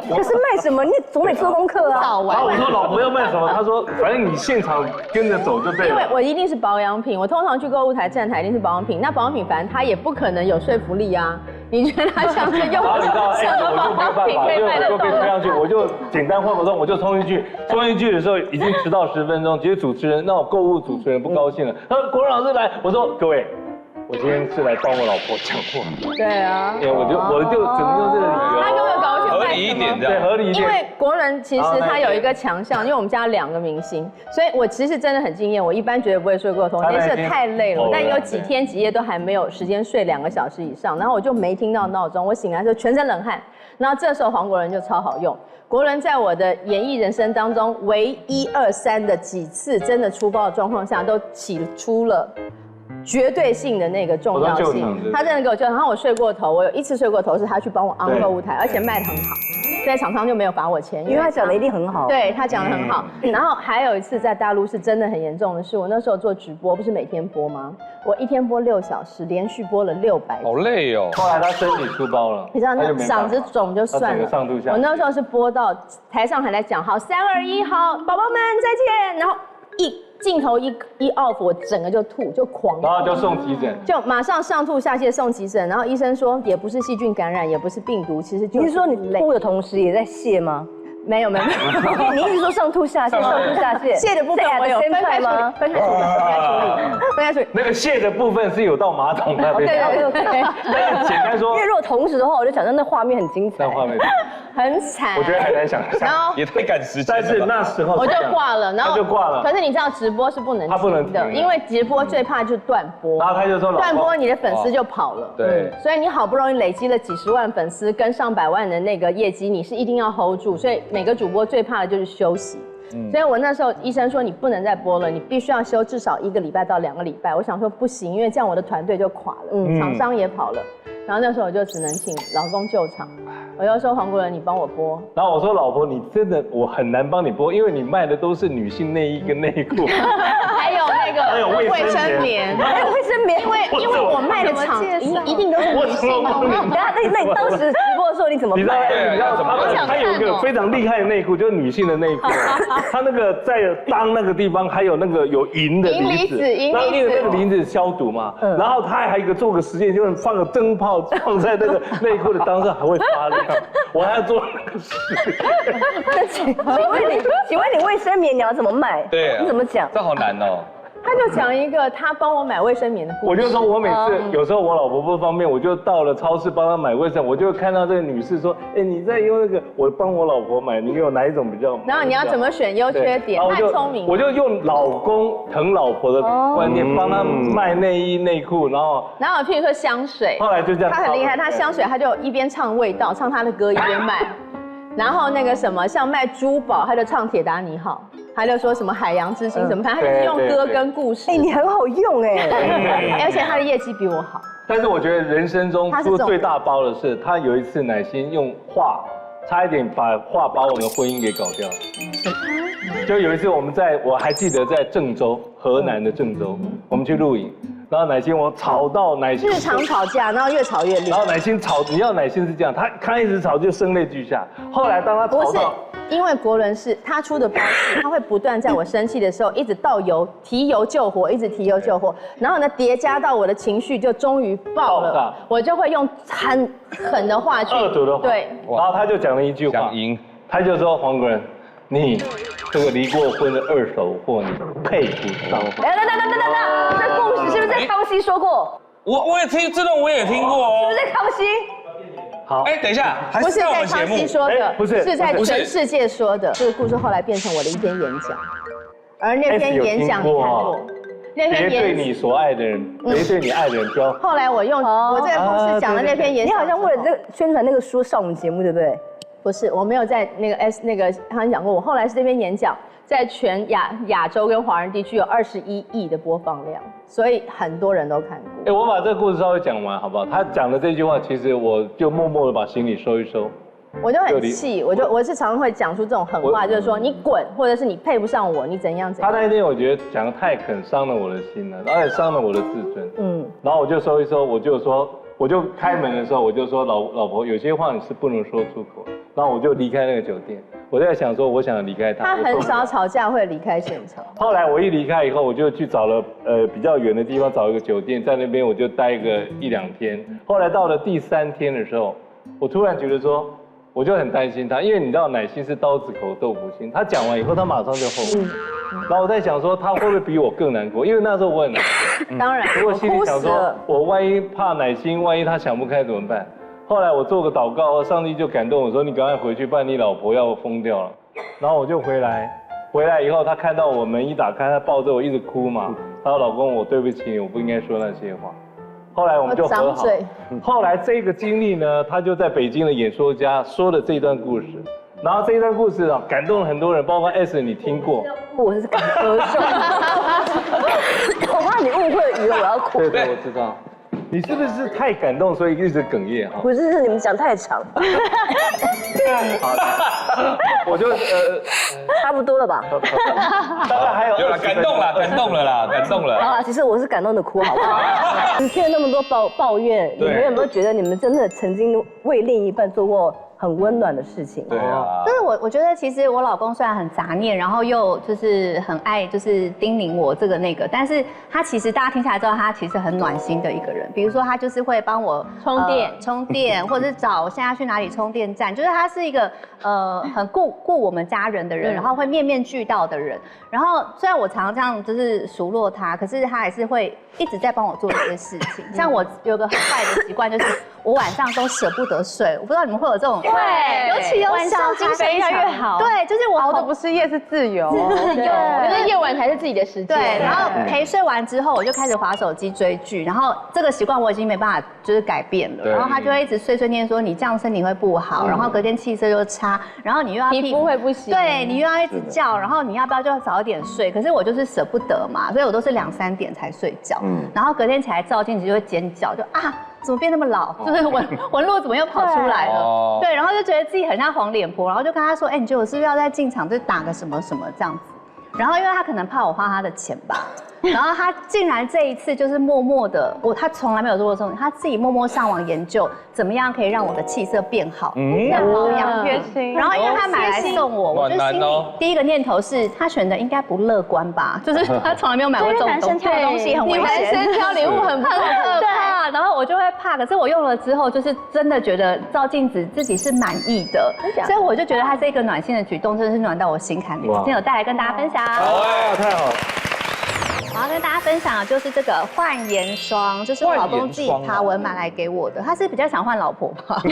B: 可是卖什么？你总得做功课啊。
E: 然后我说：“老婆要卖什么？”他说：“反正你现场跟着走就对了。”
C: 因为我一定是保养品，我通常去购物台站台一定是保养品。那保养品反正它也不可能有说服力啊。你觉得它像是用
E: 然后你知道，我就没有办法，因为我就被推上去，我就简单换个妆，我就冲进去。冲进去的时候已经迟到10分钟，其实主持人那种购物主持人不高兴了，他说：“国荣老师来。”我说：“各位，我今天是来帮我老婆讲话。”
C: 对啊，
E: 因为我就只能用这个理由。
C: 他根本搞不清
D: 合理一点这样，
E: 对，合理一点。
C: 因为国人其实他有一个强项，因为我们家2个明星，所以我其实真的很敬业。我一般绝对不会睡过头，那是太累了。但有几天几夜都还没有时间睡2个小时以上，然后我就没听到闹钟，我醒来的时候全身冷汗。然后这时候黄国仁就超好用。国人在我的演艺人生当中，唯1、2、3的几次真的出包的状况下，都起出了绝对性的那个重要性。他真的给我救，然后我睡过头，我有1次睡过头是他去帮我昂购物台，而且卖得很好，所以厂商就没有罚我钱，
B: 因为他讲的一定很好。
C: 对，他讲的很好。然后还有一次在大陆是真的很严重的是，我那时候做直播，不是每天播吗？我1天播6小时，连续播了600集，
D: 好累哦。
E: 后来他身体出包了，
C: 你知道那嗓子肿就算了，我那时候是播到台上还在讲好3、2、1，好，宝宝们再见，然后镜头一 off， 我整个就吐，就狂吐，
E: 然后就送急诊，
C: 就马上上吐下泻送急诊，然后医生说也不是细菌感染，也不是病毒，其实就是
B: 你是说你吐的同时也在泻吗？
C: 没有。
B: 你一直说上吐下泻，上吐下泻，
C: 泻的部分我有分开吗？分开处理。
E: 那个泻的部分是有到马桶那边。
B: 对。
E: 简单说，
B: 因为如果同时的话，我就想象那画面很精彩。
E: 那画面
C: 很惨，
E: 我觉得很难想象，
D: 也太赶时间。
E: 但是那时候
C: 我就挂了，然后
E: 就挂了。
C: 可是你知道直播是不能停的，因为直播最怕就是断播。
E: 然后他就说
C: 断播，你的粉丝就跑了。
D: 对，
C: 所以你好不容易累积了几十万粉丝跟上百万的那个业绩，你是一定要 hold 住。所以每个主播最怕的就是休息。所以我那时候医生说你不能再播了，你必须要休至少1个礼拜到2个礼拜。我想说不行，因为这样我的团队就垮了，厂商也跑了。然后那时候我就只能请老公救场，我就说黄国伦你帮我播。
E: 然后我说老婆你真的我很难帮你播，因为你卖的都是女性内衣跟内裤，
C: 还有那个卫生棉，
B: 还有卫生棉，
C: 因为我卖的厂一定都是女性的。
B: 那你当时直播的时候你怎么办？
E: 你知道他有一个非常厉害的内裤，就是女性的内裤，他那个在裆那个地方还有那个有银的离子，然后因为那个离子消毒嘛，然后他还有一个做个实验，就是放个灯泡放在那个内裤的裆上还会发亮，我还要做那个实验。
B: 请问你卫生棉你要怎么卖？
D: 对，
B: 你怎么讲？
D: 这好难哦。
C: 他就讲一个他帮我买卫生棉的故事。
E: 我就说我每次有时候我老婆不方便，我就到了超市帮她买卫生，我就看到这个女士说，哎，你在用那个，我帮我老婆买，你有哪一种比较？
C: 然后你要怎么选优缺点？太聪明了。
E: 我就用老公疼老婆的观念帮她卖内衣内裤，然后
C: 譬如说香水，
E: 后来就这样。
C: 他很厉害，他香水他就一边唱味道，唱他的歌一边卖。然后那个什么，像卖珠宝，他就唱铁达尼号，他就说什么海洋之心什么，他就是用歌跟故事。
B: 哎，你很好用哎，
C: 而且他的业绩比我好。
E: 但是我觉得人生中出最大包的是，他有一次乃馨用画，差一点把我们的婚姻给搞掉。就有一次我还记得在郑州，河南的郑州，我们去露营。然后乃馨我吵到乃馨
C: 日常吵架，然后越吵越厉害。
E: 然后乃馨吵，你知道乃馨是这样，她刚一直吵就声泪俱下。后来当她吵到，
C: 因为国伦是他出的包是，他会不断在我生气的时候一直倒油，提油救火，一直提油救火。然后呢，叠加到我的情绪就终于爆了，我就会用很狠的话去
E: 恶毒的话。
C: 对。
E: 然后他就讲了一句话，他就说黄国伦，你这个离过婚的二手货，你配不上。
B: 等，这故事是不是在康熙说过？
D: 我也听这种我也听过哦。
B: 是不是在康熙？
E: 好，
D: 哎，等一下，
C: 不是在康熙说的，
E: 不是，
C: 是在全世界说的。这个故事后来变成我的一篇演讲，而那篇演讲你看过？
E: 别对你所爱的人，别对你爱的人说。
C: 后来我用我这个故事讲的那篇演讲，
B: 你好像为了这个宣传那个书上我们节目，对不对？
C: 不是，我没有在那个他讲过，我后来是这篇演讲。在全亚洲跟华人地区有21亿的播放量，所以很多人都看过。
E: 哎，我把这个故事稍微讲完好不好？他讲的这句话，其实我就默默的把行李收一收。
C: 我就很气，我是常常会讲出这种狠话，就是说你滚，或者是你配不上我，你怎样怎样。
E: 他那一天我觉得讲得太狠，伤了我的心了，而且伤了我的自尊。然后我就收一收，我就开门的时候我就说老婆，有些话你是不能说出口。然后我就离开那个酒店，我在想说我想离开他。
C: 他很少吵架会离开现场。
E: 后来我一离开以后，我就去找了比较远的地方找一个酒店，在那边我就待个1、2天。后来到了第3天的时候，我突然觉得说，我就很担心他，因为你知道乃馨是刀子口豆腐心，他讲完以后他马上就后悔。然后我在想说他会不会比我更难过，因为那时候我很难过。
C: 当然，
E: 不过心里想说，我万一怕乃馨，万一他想不开怎么办？后来我做个祷告，上帝就感动我说：“你赶快回去，不然你老婆要疯掉了。”然后我就回来以后，他看到我门一打开，他抱着我一直哭嘛。他说：“老公，我对不起你，我不应该说那些话。”后来我们就和好。后来这个经历呢，他就在北京的演说家说了这一段故事。然后这一段故事啊，感动了很多人，包括 S 你听过。
B: 我是感动，我怕你误会，以为我要哭。
E: 对，我知道。你是不是太感动，所以一直哽咽哈？
B: 不是，是你们讲太长。
E: 好的，我就
B: 差不多了吧？
E: 大概还有
D: 了，感动了。
B: 好了，其实我是感动的哭，好不好？你听了那么多抱怨，你们有没有觉得你们真的曾经为另一半做过很温暖的事情。
D: 对啊，
A: 就是我觉得其实我老公虽然很杂念，然后又就是很爱就是叮咛我这个那个，但是他其实大家听下来之后，他其实很暖心的一个人。比如说他就是会帮我充电，或者是找现在去哪里充电站，就是他是一个很顾我们家人的人，然后会面面俱到的人。然后虽然我常常这样就是数落他，可是他还是会一直在帮我做一些事情。像我有个很坏的习惯，就是我晚上都舍不得睡。我不知道你们会有这种，
F: 对，
A: 尤其有
F: 晚上精神越来越好。
A: 对，就是我
I: 熬的不是夜是自由，
A: 自由，
C: 我觉得夜晚才是自己的时间。
A: 对，然后陪睡完之后，我就开始滑手机追剧，然后这个习惯我已经没办法就是改变了。然后他就会一直碎碎念说你这样身体会不好，然后隔天气色又差，然后你又要
C: 皮肤会不行，
A: 对你又要一直叫，然后你要不要就早一点睡？可是我就是舍不得嘛，所以我都是2、3点才睡觉。然后隔天起来照镜子就会尖叫，就啊怎么变那么老？就是纹路怎么又跑出来了？对，然后就觉得自己很像黄脸婆，然后就跟他说，哎，你觉得我是不是要再进场就打个什么什么这样子？然后因为他可能怕我花他的钱吧，然后他竟然这一次就是默默的，他从来没有做过这种，他自己默默上网研究怎么样可以让我的气色变好，这样保养
I: 贴心。
A: 然后因为他买来送我，我就心里第一个念头是他选的应该不乐观吧，就是他从来没有买过这种东西。
F: 男生挑东西很危险，
C: 男生挑礼物很可
A: 怕，然后我就会怕。可是我用了之后，就是真的觉得照镜子自己是满意的，所以我就觉得它是一个暖心的举动，真的是暖到我心坎里。今天有带来跟大家分享。
E: 哇，太好了！
A: 我要跟大家分享的就是这个焕颜霜，这是我老公自己爬文买来给我的。他是比较想换老婆吧？
C: 换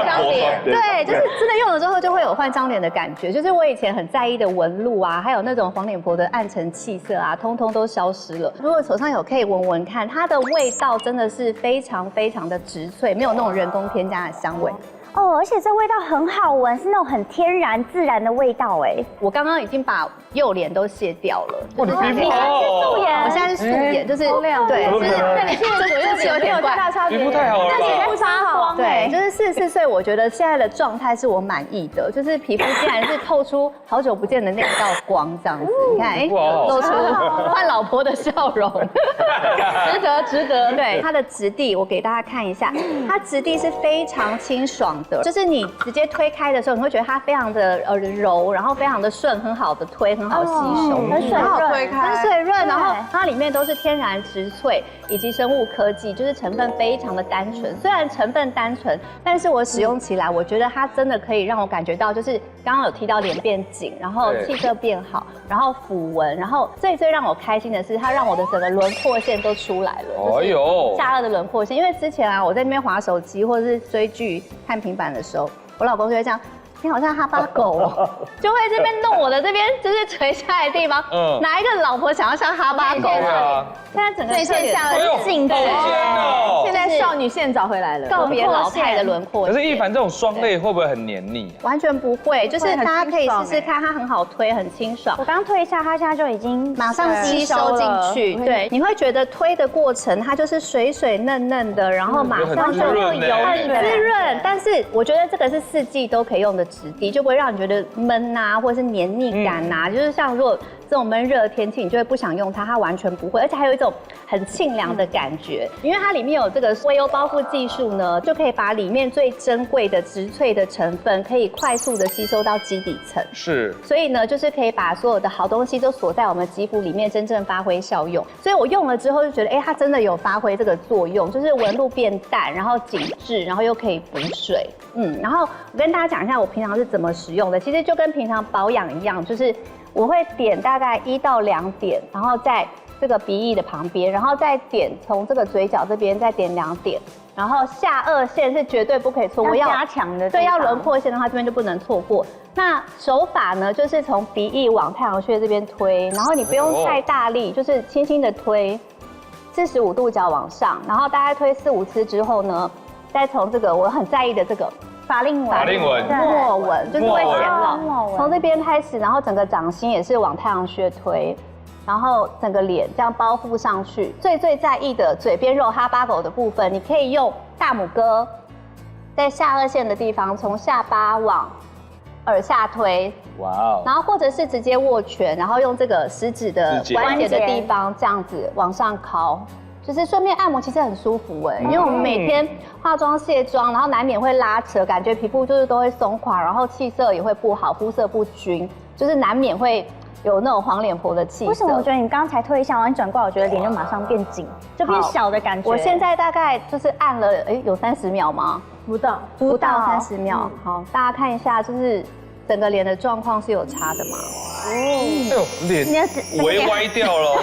C: 张脸，
A: 对，就是真的用了之后就会有换张脸的感觉。就是我以前很在意的纹路啊，还有那种黄脸婆的暗沉气色啊，通通都消失了。如果手上有可以闻闻看，它的味道真的是非常非常的植萃，没有那种人工添加的香味。
F: 哦，而且这味道很好闻，是那种很天然自然的味道哎。
A: 我刚刚已经把右脸都卸掉了，
D: 我的皮肤
A: 素颜，我现在是素颜，就是对，
C: 那你现在左右有点大差别，
D: 皮肤太好了，
F: 皮肤发光，
A: 对，就是44岁，我觉得现在的状态是我满意的，就是皮肤竟然是透出好久不见的那道光，这样子，你看，哎，露出换老婆的笑容，值得，对，它的质地我给大家看一下，它质地是非常清爽。就是你直接推开的时候，你会觉得它非常的柔，然后非常的顺，很好的推，很好吸收，
F: 很好推开，
A: 很水润，然后它里面都是天然植萃以及生物科技，就是成分非常的单纯。虽然成分单纯，但是我使用起来，我觉得它真的可以让我感觉到，就是刚刚有提到脸变紧，然后气色变好，然后抚纹，然后最让我开心的是，它让我的整个轮廓线都出来了，哎呦，下颚的轮廓线。因为之前啊，我在那边滑手机或者是追剧看平板的时候，我老公就会这样，你好像哈巴狗哦，就会这边弄我的这边就是垂下来的地方。哪一个老婆想要像哈巴狗啊？现在整个
C: 线下的
A: 镜头，
C: 现在少女线找回来了，
A: 告别老态的轮廓。
D: 可是一凡这种霜类会不会很黏腻？
A: 完全不会，就是大家可以试试看，它很好推，很清爽。
F: 我刚推一下，它现在就已经
A: 马上吸收进去。对，你会觉得推的过程它就是水水嫩嫩的，然后马上就会有很滋润。但是我觉得这个是4季都可以用的质地，就不会让你觉得闷啊，或者是黏腻感啊。就是像如果这种闷热的天气，你就会不想用它，它完全不会，而且还有一种很沁凉的感觉，因为它里面有这个微优包覆技术呢，就可以把里面最珍贵的植萃的成分，可以快速的吸收到基底层。
D: 是，
A: 所以呢，就是可以把所有的好东西都锁在我们肌肤里面，真正发挥效用。所以我用了之后就觉得，哎，它真的有发挥这个作用，就是纹路变淡，然后紧致，然后又可以补水。然后我跟大家讲一下我平常是怎么使用的，其实就跟平常保养一样，就是我会点大概1到2点，然后在这个鼻翼的旁边，然后再点从这个嘴角这边再点2点，然后下颚线是绝对不可以错过，
F: 要加强的，
A: 对，要轮廓线的话这边就不能错过。那手法呢，就是从鼻翼往太阳穴这边推，然后你不用太大力，就是轻轻的推，45度角往上，然后大概推4、5次之后呢，再从这个我很在意的这个法令纹、墨纹，就是会显老。从这边开始，然后整个掌心也是往太阳穴推，然后整个脸这样包覆上去。最在意的嘴边肉哈巴狗的部分，你可以用大拇哥在下颚线的地方，从下巴往耳下推。哇哦！然后或者是直接握拳，然后用这个食指的关节的地方这样子往上敲。就是顺便按摩，其实很舒服哎，因为我们每天化妆卸妆，然后难免会拉扯，感觉皮肤就是都会松垮，然后气色也会不好，肤色不均，就是难免会有那种黄脸婆的气色。
F: 为什么我觉得你刚才推一下，然后你转过来，我觉得脸就马上变紧，就变小的感觉。
A: 我现在大概就是按了，有30秒吗？
C: 不到
A: 30秒。好，大家看一下，就是整个脸的状况是有差的吗？
D: 哎呦，脸微歪掉了，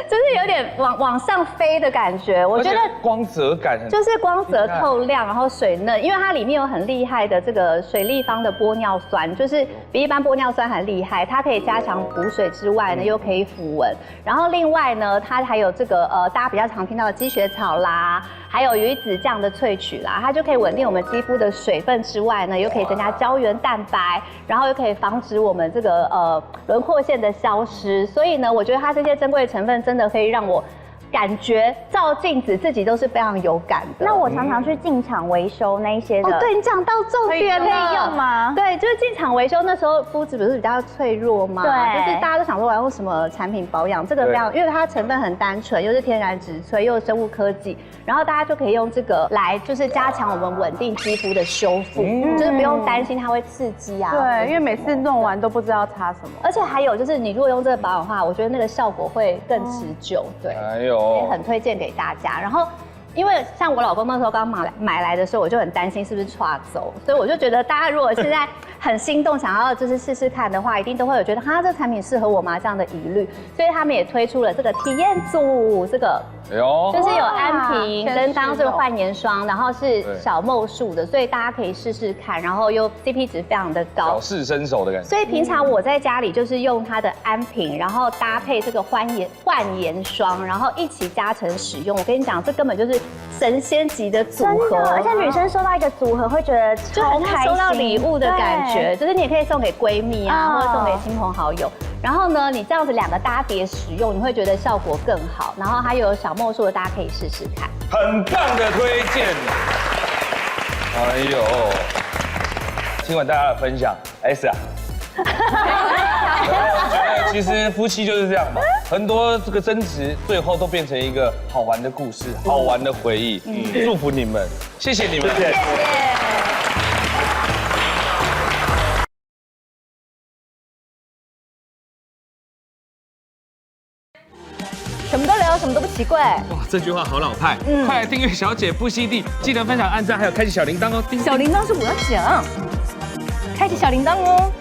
A: 就是有点往上飞的感觉。我觉得
D: 光泽感很，
A: 就是光泽透亮，然后水嫩，因为它里面有很厉害的这个水立方的玻尿酸，就是比一般玻尿酸还厉害。它可以加强补水之外呢，又可以抚纹。然后另外呢，它还有这个大家比较常听到的积雪草啦，还有鱼子酱的萃取啦，它就可以稳定我们肌肤的水分之外呢，又可以增加胶原蛋白，然后又可以防止我们这个轮廓线的消失。所以呢，我觉得它这些珍贵成分真的可以让我感觉照镜子自己都是非常有感的。
F: 那我常常去进场维修那一些的。
A: 对，你讲到重点了，
F: 可以用吗？
A: 对，就是进场维修那时候肤质不是比较脆弱吗？
F: 对，
A: 就是大家都想说我要用什么产品保养，这个非常，因为它成分很单纯，又是天然植萃，又是生物科技，然后大家就可以用这个来就是加强我们稳定肌肤的修复，就是不用担心它会刺激啊。
I: 对，因为每次弄完都不知道擦什么。
A: 而且还有就是你如果用这个保养的话，我觉得那个效果会更持久。对，
D: 哎呦。
A: 也很推荐给大家。然后，因为像我老公那时候刚买来的时候，我就很担心是不是刷走，所以我就觉得大家如果现在很心动，想要就是试试看的话，一定都会有觉得哈这个产品适合我吗这样的疑虑，所以他们也推出了这个体验组，这个。就是有安瓶跟刚刚这个焕颜霜，然后是小梦树的，所以大家可以试试看，然后又 CP 值非常的高，
D: 小试身手的感觉。
A: 所以平常我在家里就是用它的安瓶，然后搭配这个焕颜霜，然后一起加成使用。我跟你讲，这根本就是神仙级的组合，
F: 而且女生收到一个组合会觉得
A: 就很像收到礼物的感觉，就是你也可以送给闺蜜啊，或者送给亲朋好友。然后呢，你这样子2个搭叠使用，你会觉得效果更好。然后还有小梦树的，大家可以试试看。
D: 很棒的推荐。哎呦，听完大家的分享 ，S 啊，我觉得其实夫妻就是这样嘛，很多这个争执最后都变成一个好玩的故事，好玩的回忆。祝福你们，谢谢你们，谢谢。
B: 什么都聊，什么都不奇怪。
H: 哇，这句话好老派。快来订阅小姐不吸地，记得分享、按赞，还有开启小铃铛哦。
B: 小铃铛是我要讲，开启小铃铛哦。